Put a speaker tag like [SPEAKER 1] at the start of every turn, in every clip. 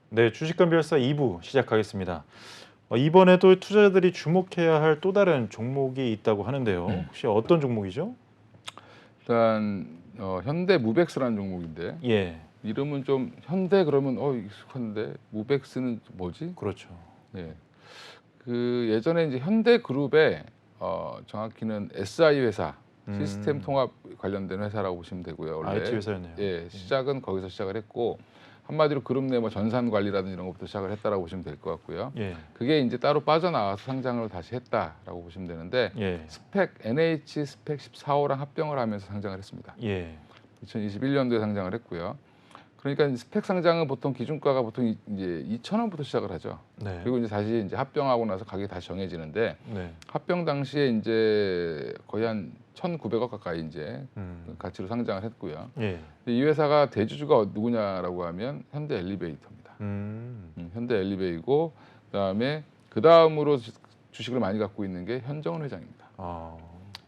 [SPEAKER 1] 네, 주식감별사 2부 시작하겠습니다. 이번에도 투자자들이 주목해야 할 또 다른 종목이 있다고 하는데요. 혹시 어떤 종목이죠?
[SPEAKER 2] 일단 현대무백스라는 종목인데
[SPEAKER 1] 예,
[SPEAKER 2] 이름은 좀 현대 그러면 익숙한데 무백스는 뭐지?
[SPEAKER 1] 그렇죠.
[SPEAKER 2] 네. 그 예전에 이제 현대그룹의 정확히는 SI 회사 시스템 통합 관련된 회사라고 보시면 되고요. 원래
[SPEAKER 1] IT 회사였네요.
[SPEAKER 2] 예, 시작은 거기서 시작을 했고 한마디로 그룹 내 뭐 전산 관리라든지 이런 것부터 시작을 했다라고 보시면 될 것 같고요.
[SPEAKER 1] 예,
[SPEAKER 2] 그게 이제 따로 빠져나와서 상장을 다시 했다라고 보시면 되는데
[SPEAKER 1] 예,
[SPEAKER 2] 스펙 NH 스펙 14호랑 합병을 하면서 상장을 했습니다.
[SPEAKER 1] 예,
[SPEAKER 2] 2021년도에 상장을 했고요. 그러니까 이제 스펙 상장은 보통 기준가가 보통 이제 2,000원부터 시작을 하죠.
[SPEAKER 1] 네,
[SPEAKER 2] 그리고 이제 다시 이제 합병하고 나서 가격이 다시 정해지는데
[SPEAKER 1] 네,
[SPEAKER 2] 합병 당시에 이제 거의 한 1,900억 가까이 이제 가치로 상장을 했고요.
[SPEAKER 1] 예,
[SPEAKER 2] 근데 이 회사가 대주주가 누구냐라고 하면 현대 엘리베이터입니다.
[SPEAKER 1] 음,
[SPEAKER 2] 현대 엘리베이고 그다음에 그 다음으로 주식을 많이 갖고 있는 게 현정은 회장입니다.
[SPEAKER 1] 아,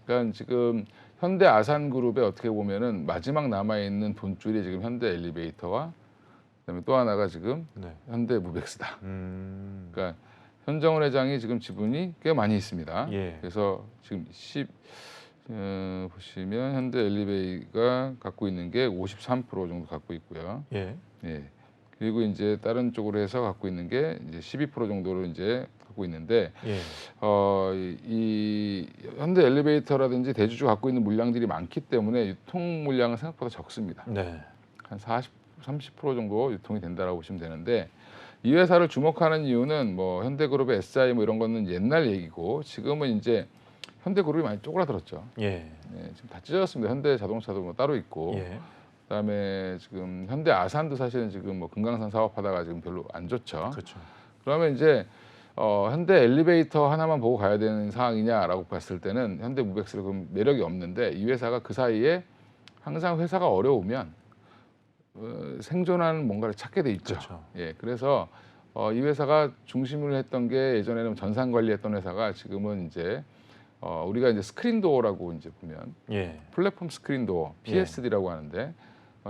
[SPEAKER 2] 그러니까 지금 현대 아산그룹에 어떻게 보면은 마지막 남아 있는 돈줄이 지금 현대 엘리베이터와 그다음에 또 하나가 지금
[SPEAKER 1] 네,
[SPEAKER 2] 현대 무백스다.
[SPEAKER 1] 음,
[SPEAKER 2] 그러니까 현정은 회장이 지금 지분이 꽤 많이 있습니다.
[SPEAKER 1] 예,
[SPEAKER 2] 그래서 지금 보시면 현대 엘리베이가 갖고 있는 게 53% 정도 갖고 있고요.
[SPEAKER 1] 예,
[SPEAKER 2] 예. 그리고 이제 다른 쪽으로 해서 갖고 있는 게 이제 12% 정도로 이제 갖고 있는데
[SPEAKER 1] 예,
[SPEAKER 2] 이 현대 엘리베이터라든지 대주주 갖고 있는 물량들이 많기 때문에 유통 물량은 생각보다 적습니다.
[SPEAKER 1] 네,
[SPEAKER 2] 한 30% 정도 유통이 된다라고 보시면 되는데 이 회사를 주목하는 이유는 뭐 현대그룹의 SI 뭐 이런 거는 옛날 얘기고 지금은 이제 현대그룹이 많이 쪼그라들었죠.
[SPEAKER 1] 예,
[SPEAKER 2] 네, 지금 다 찢어졌습니다. 현대자동차도 뭐 따로 있고
[SPEAKER 1] 예,
[SPEAKER 2] 그다음에 지금 현대 아산도 사실은 지금 뭐 금강산 사업하다가 지금 별로 안 좋죠.
[SPEAKER 1] 그렇죠.
[SPEAKER 2] 그러면 이제 현대 엘리베이터 하나만 보고 가야 되는 상황이냐라고 봤을 때는 현대 무백스를 그럼 매력이 없는데 이 회사가 그 사이에 항상 회사가 어려우면 생존하는 뭔가를 찾게 돼 있죠.
[SPEAKER 1] 그렇죠.
[SPEAKER 2] 예, 그래서 이 회사가 중심을 했던 게 예전에는 전산 관리했던 회사가 지금은 이제 우리가 이제 스크린도어라고 이제 보면
[SPEAKER 1] 예,
[SPEAKER 2] 플랫폼 스크린도어
[SPEAKER 1] 예.
[SPEAKER 2] PSD라고 하는데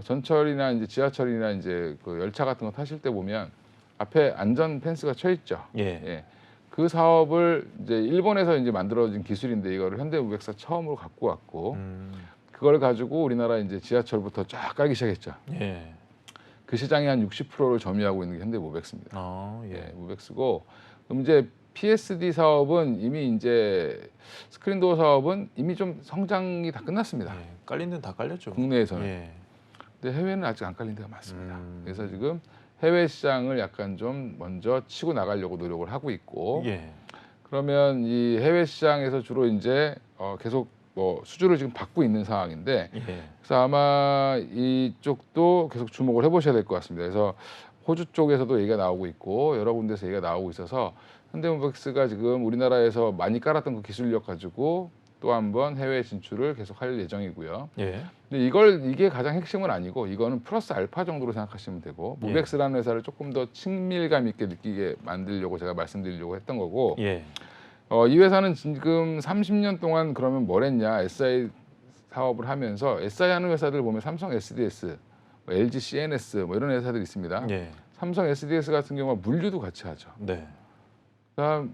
[SPEAKER 2] 전철이나 이제 지하철이나 이제 그 열차 같은 거 타실 때 보면 앞에 안전 펜스가 쳐 있죠.
[SPEAKER 1] 예,
[SPEAKER 2] 예. 그 사업을 이제 일본에서 이제 만들어진 기술인데 이거를 현대무백사 처음으로 갖고 왔고 그걸 가지고 우리나라 이제 지하철부터 쫙 깔기 시작했죠.
[SPEAKER 1] 예,
[SPEAKER 2] 그 시장의 한 60%를 점유하고 있는 게 현대무백스입니다.
[SPEAKER 1] 아, 예,
[SPEAKER 2] 예, 무백스고 그럼 이제 PSD 사업은 이미 이제 스크린도어 사업은 이미 좀 성장이 다 끝났습니다.
[SPEAKER 1] 예, 깔린 데는 다 깔렸죠.
[SPEAKER 2] 국내에서는.
[SPEAKER 1] 예,
[SPEAKER 2] 근데 해외는 아직 안 깔린 데가 많습니다. 그래서 지금 해외 시장을 약간 좀 먼저 치고 나가려고 노력을 하고 있고
[SPEAKER 1] 예,
[SPEAKER 2] 그러면 이 해외 시장에서 주로 이제 계속 뭐 수주를 지금 받고 있는 상황인데
[SPEAKER 1] 예,
[SPEAKER 2] 그래서 아마 이쪽도 계속 주목을 해보셔야 될 것 같습니다. 그래서 호주 쪽에서도 얘기가 나오고 있고 여러 군데서 얘기가 나오고 있어서 현대모백스가 지금 우리나라에서 많이 깔았던 그 기술력 가지고 또 한번 해외 진출을 계속 할 예정이고요.
[SPEAKER 1] 예,
[SPEAKER 2] 근데 이게 가장 핵심은 아니고 이거는 플러스 알파 정도로 생각하시면 되고
[SPEAKER 1] 예.
[SPEAKER 2] 무백스라는 회사를 조금 더 친밀감 있게 느끼게 만들려고 제가 말씀드리려고 했던 거고
[SPEAKER 1] 예,
[SPEAKER 2] 이 회사는 지금 30년 동안 그러면 뭘 했냐 SI 사업을 하면서 SI 하는 회사들 보면 삼성 SDS, 뭐 LG CNS 뭐 이런 회사들이 있습니다.
[SPEAKER 1] 예,
[SPEAKER 2] 삼성 SDS 같은 경우는 물류도 같이 하죠.
[SPEAKER 1] 네,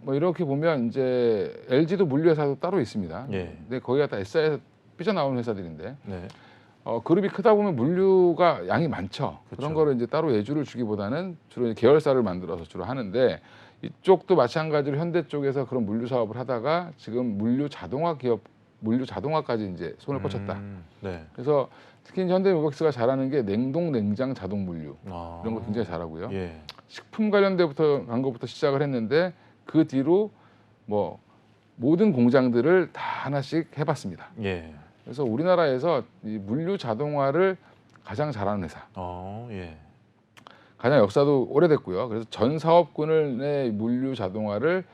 [SPEAKER 2] 뭐 이렇게 보면 이제 LG도 물류 회사도 따로 있습니다.
[SPEAKER 1] 예.
[SPEAKER 2] 근데 거기가 다 SI에서 삐져나온 회사들인데
[SPEAKER 1] 네,
[SPEAKER 2] 그룹이 크다 보면 물류가 양이 많죠.
[SPEAKER 1] 그쵸.
[SPEAKER 2] 그런 거를 이제 따로 예주를 주기보다는 주로 이제 계열사를 만들어서 주로 하는데 이쪽도 마찬가지로 현대 쪽에서 그런 물류 사업을 하다가 지금 물류 자동화까지 이제 손을 꽂혔다.
[SPEAKER 1] 네,
[SPEAKER 2] 그래서 특히 이제 현대모백스가 잘하는 게 냉동 냉장 자동 물류
[SPEAKER 1] 아,
[SPEAKER 2] 이런 거 굉장히 잘하고요.
[SPEAKER 1] 예,
[SPEAKER 2] 식품 관련돼부터 간 것부터 시작을 했는데 그 뒤로 뭐 모든 공장들을 다 하나씩 해봤습니다.
[SPEAKER 1] 예,
[SPEAKER 2] 그래서 우리나라에서 이 물류 자동화를 가장 잘하는 회사,
[SPEAKER 1] 예,
[SPEAKER 2] 가장 역사도 오래됐고요. 그래서 전 사업군을 내 물류 자동화를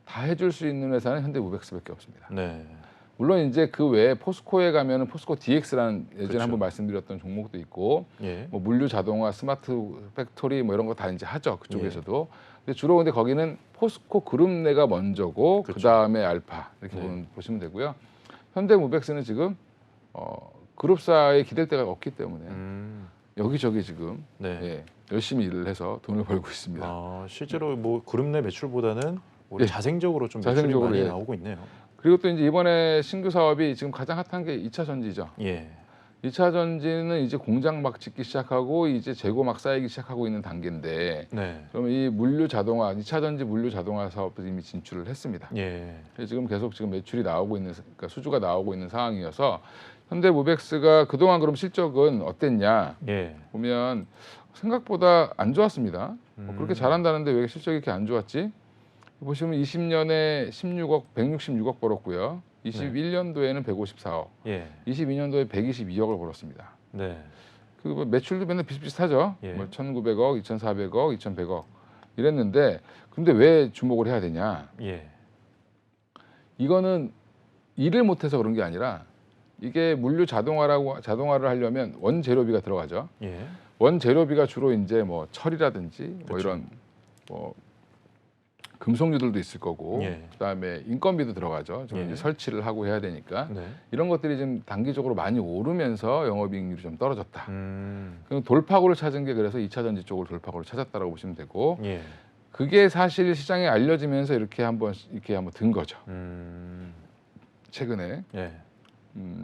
[SPEAKER 2] 다 해줄 수 있는 회사는 현대무백스밖에 없습니다.
[SPEAKER 1] 네,
[SPEAKER 2] 물론 이제 그 외에 포스코에 가면은 포스코 DX라는 예전에
[SPEAKER 1] 그쵸.
[SPEAKER 2] 한번 말씀드렸던 종목도 있고,
[SPEAKER 1] 예,
[SPEAKER 2] 뭐 물류 자동화, 스마트 팩토리 뭐 이런 거 다 이제 하죠 그쪽에서도. 근데 주로 근데 거기는 포스코 그룹 내가 먼저고 그
[SPEAKER 1] 그쵸.
[SPEAKER 2] 다음에 알파 이렇게
[SPEAKER 1] 네.
[SPEAKER 2] 보시면 되고요. 현대무백스는 지금 그룹사에 기댈 데가 없기 때문에 여기저기 지금
[SPEAKER 1] 네.
[SPEAKER 2] 예, 열심히 일을 해서 돈을 벌고 있습니다.
[SPEAKER 1] 실제로 뭐 그룹 내 매출보다는 오히려
[SPEAKER 2] 예.
[SPEAKER 1] 자생적으로 좀 매출이
[SPEAKER 2] 자생적으로,
[SPEAKER 1] 많이
[SPEAKER 2] 예.
[SPEAKER 1] 나오고 있네요.
[SPEAKER 2] 그리고 또 이제 이번에 신규 사업이 지금 가장 핫한 게 2차 전지죠.
[SPEAKER 1] 예.
[SPEAKER 2] 2차 전지는 이제 공장 막 짓기 시작하고 이제 재고 막 쌓이기 시작하고 있는 단계인데
[SPEAKER 1] 네.
[SPEAKER 2] 그러면 이 물류 자동화, 2차 전지 물류 자동화 사업도 이미 진출을 했습니다.
[SPEAKER 1] 예.
[SPEAKER 2] 그래서 지금 계속 지금 매출이 나오고 있는, 그러니까 수주가 나오고 있는 상황이어서 현대모백스가 그동안 그럼 실적은 어땠냐
[SPEAKER 1] 예.
[SPEAKER 2] 보면 생각보다 안 좋았습니다. 그렇게 잘한다는데 왜 실적이 이렇게 안 좋았지? 보시면 20년에 166억 벌었고요. 21년도에는 154억,
[SPEAKER 1] 예.
[SPEAKER 2] 22년도에 122억을 벌었습니다.
[SPEAKER 1] 네.
[SPEAKER 2] 그 매출도 맨날 비슷비슷하죠.
[SPEAKER 1] 예.
[SPEAKER 2] 뭐 1,900억, 2,400억, 2,100억 이랬는데 근데 왜 주목을 해야 되냐?
[SPEAKER 1] 예.
[SPEAKER 2] 이거는 일을 못해서 그런 게 아니라 이게 물류 자동화를 하려면 원재료비가 들어가죠.
[SPEAKER 1] 예.
[SPEAKER 2] 원재료비가 주로 이제 뭐 철이라든지 뭐
[SPEAKER 1] 그쵸.
[SPEAKER 2] 이런 뭐 금속류들도 있을 거고
[SPEAKER 1] 예.
[SPEAKER 2] 그다음에 인건비도 들어가죠. 좀
[SPEAKER 1] 예.
[SPEAKER 2] 이제 설치를 하고 해야 되니까
[SPEAKER 1] 네.
[SPEAKER 2] 이런 것들이 좀 단기적으로 많이 오르면서 영업이익률이 좀 떨어졌다.
[SPEAKER 1] 음.
[SPEAKER 2] 그럼 돌파구를 찾은 게 그래서 2차 전지 쪽을 돌파구를 찾았다라고 보시면 되고
[SPEAKER 1] 예.
[SPEAKER 2] 그게 사실 시장에 알려지면서 이렇게 한번 든 거죠. 최근에
[SPEAKER 1] 예.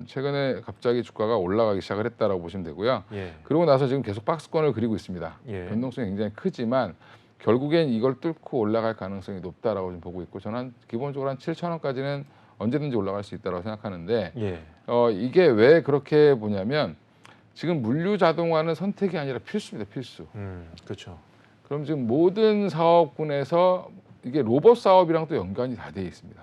[SPEAKER 2] 최근에 갑자기 주가가 올라가기 시작을 했다라고 보시면 되고요.
[SPEAKER 1] 예.
[SPEAKER 2] 그러고 나서 지금 계속 박스권을 그리고 있습니다.
[SPEAKER 1] 예.
[SPEAKER 2] 변동성이 굉장히 크지만 결국엔 이걸 뚫고 올라갈 가능성이 높다라고 좀 보고 있고 저는 기본적으로 한 7,000원까지는 언제든지 올라갈 수 있다고 생각하는데
[SPEAKER 1] 예.
[SPEAKER 2] 이게 왜 그렇게 보냐면 지금 물류 자동화는 선택이 아니라 필수입니다. 필수.
[SPEAKER 1] 그렇죠.
[SPEAKER 2] 그럼 지금 모든 사업군에서 이게 로봇 사업이랑 또 연관이 다 돼 있습니다.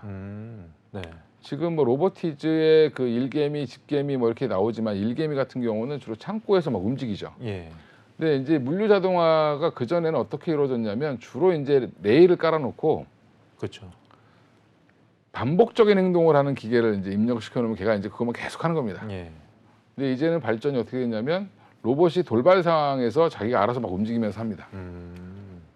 [SPEAKER 1] 네.
[SPEAKER 2] 지금 뭐 로보티즈의 그 일개미, 집개미 뭐 이렇게 나오지만 일개미 같은 경우는 주로 창고에서 막 움직이죠.
[SPEAKER 1] 예.
[SPEAKER 2] 근데 이제 물류 자동화가 그 전에는 어떻게 이루어졌냐면 주로 이제 레일을 깔아놓고
[SPEAKER 1] 그렇죠.
[SPEAKER 2] 반복적인 행동을 하는 기계를 이제 입력시켜 놓으면 걔가 이제 그것만 계속 하는 겁니다.
[SPEAKER 1] 예.
[SPEAKER 2] 근데 이제는 발전이 어떻게 됐냐면 로봇이 돌발 상황에서 자기가 알아서 막 움직이면서 합니다.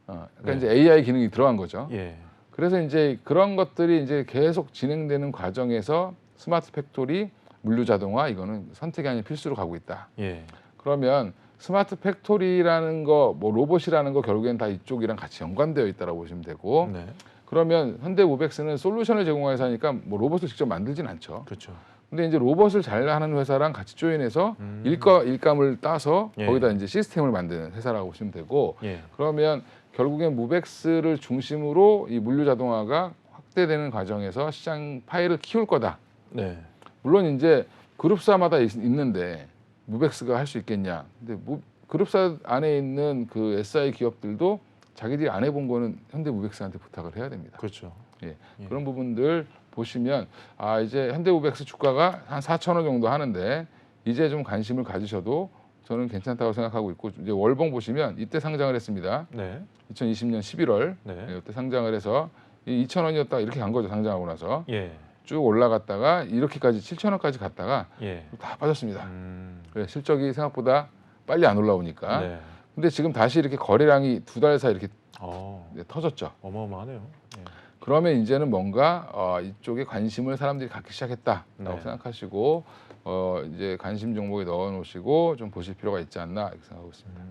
[SPEAKER 2] 그러니까
[SPEAKER 1] 네.
[SPEAKER 2] 이제 AI 기능이 들어간 거죠.
[SPEAKER 1] 예.
[SPEAKER 2] 그래서 이제 그런 것들이 이제 계속 진행되는 과정에서 스마트 팩토리, 물류 자동화 이거는 선택이 아닌 필수로 가고 있다.
[SPEAKER 1] 예.
[SPEAKER 2] 그러면 스마트 팩토리라는 거, 뭐 로봇이라는 거 결국엔 다 이쪽이랑 같이 연관되어 있다고 보시면 되고
[SPEAKER 1] 네.
[SPEAKER 2] 그러면 현대모백스는 솔루션을 제공해서 하니까 뭐 로봇을 직접 만들진 않죠.
[SPEAKER 1] 그렇죠.
[SPEAKER 2] 근데 이제 로봇을 잘 하는 회사랑 같이 조인해서 일감을 따서
[SPEAKER 1] 예.
[SPEAKER 2] 거기다 이제 시스템을 만드는 회사라고 보시면 되고
[SPEAKER 1] 예.
[SPEAKER 2] 그러면 결국엔 무백스를 중심으로 이 물류 자동화가 확대되는 과정에서 시장 파이를 키울 거다.
[SPEAKER 1] 네.
[SPEAKER 2] 물론 이제 그룹사마다 있는데 무백스가 할 수 있겠냐? 근데 그룹사 안에 있는 그 SI 기업들도 자기들이 안 해본 거는 현대무백스한테 부탁을 해야 됩니다.
[SPEAKER 1] 그렇죠.
[SPEAKER 2] 예.
[SPEAKER 1] 예.
[SPEAKER 2] 그런 부분들 보시면 이제 현대무백스 주가가 한 4,000원 정도 하는데 이제 좀 관심을 가지셔도 저는 괜찮다고 생각하고 있고 이제 월봉 보시면 이때 상장을 했습니다.
[SPEAKER 1] 네.
[SPEAKER 2] 2020년 11월
[SPEAKER 1] 네.
[SPEAKER 2] 이때 상장을 해서 2,000원이었다가 이렇게 간 거죠. 상장하고 나서
[SPEAKER 1] 예.
[SPEAKER 2] 쭉 올라갔다가 이렇게까지 7,000원까지 갔다가
[SPEAKER 1] 예.
[SPEAKER 2] 다 빠졌습니다.
[SPEAKER 1] 그래.
[SPEAKER 2] 실적이 생각보다 빨리 안 올라오니까.
[SPEAKER 1] 네.
[SPEAKER 2] 근데 지금 다시 이렇게 거래량이 2달 사이 이렇게 터졌죠.
[SPEAKER 1] 어마어마하네요. 예.
[SPEAKER 2] 그러면 이제는 뭔가 이쪽에 관심을 사람들이 갖기 시작했다라고
[SPEAKER 1] 네.
[SPEAKER 2] 생각하시고 이제 관심 종목에 넣어 놓으시고 좀 보실 필요가 있지 않나 이렇게 생각하고 있습니다.